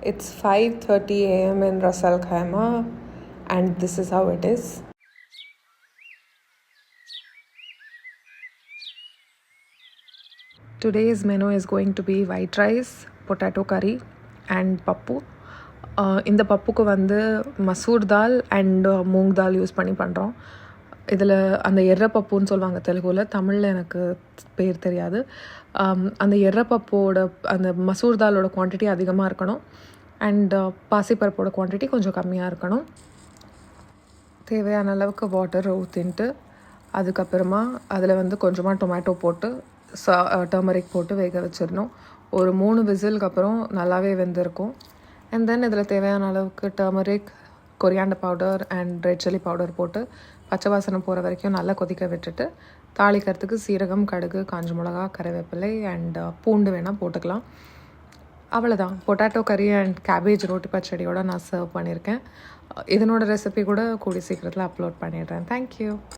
It's 5:30 a.m. in Ras Al Khaimah, and this is how it is. Today's menu is going to be white rice, potato curry and பப்பு. இந்த பப்புக்கு வந்து masoor dal and moong dal use பண்ணி பண்ணுறோம். இதில் அந்த எர்ரப்பப்புன்னு சொல்லுவாங்க தெலுங்குல, தமிழில் எனக்கு பேர் தெரியாது. அந்த எர்ரப்பப்போட அந்த மசூர் தாலோட குவான்டிட்டி அதிகமாக இருக்கணும் அண்ட் பாசிப்பருப்போட குவான்டிட்டி கொஞ்சம் கம்மியாக இருக்கணும். தேவையான அளவுக்கு வாட்டர் ஊற்றின்ட்டு அதுக்கப்புறமா அதில் வந்து கொஞ்சமாக டொமேட்டோ போட்டு டர்மரிக் போட்டு வேக வச்சிடணும். ஒரு 3 விசிலுக்கு அப்புறம் நல்லாவே வெந்திருக்கும். அண்ட் தென் இதில் தேவையான அளவுக்கு turmeric, coriander powder and red chilli powder போட்டு பச்சை வாசனை போகிற வரைக்கும் நல்லா கொதிக்க விட்டுட்டு தாளிக்கிறதுக்கு சீரகம், கடுகு, காஞ்ச மிளகா, கறிவேப்பிலை அண்ட் பூண்டு வேணால் போட்டுக்கலாம். அவ்வளோதான். பொட்டேட்டோ கறி அண்ட் கேபேஜ் ரோட்டி பச்சடியோடு நான் சர்வ் பண்ணியிருக்கேன். இதனோட ரெசிபி கூட கூடிய சீக்கிரத்தில் அப்லோட் பண்ணிடுறேன். தேங்க்யூ.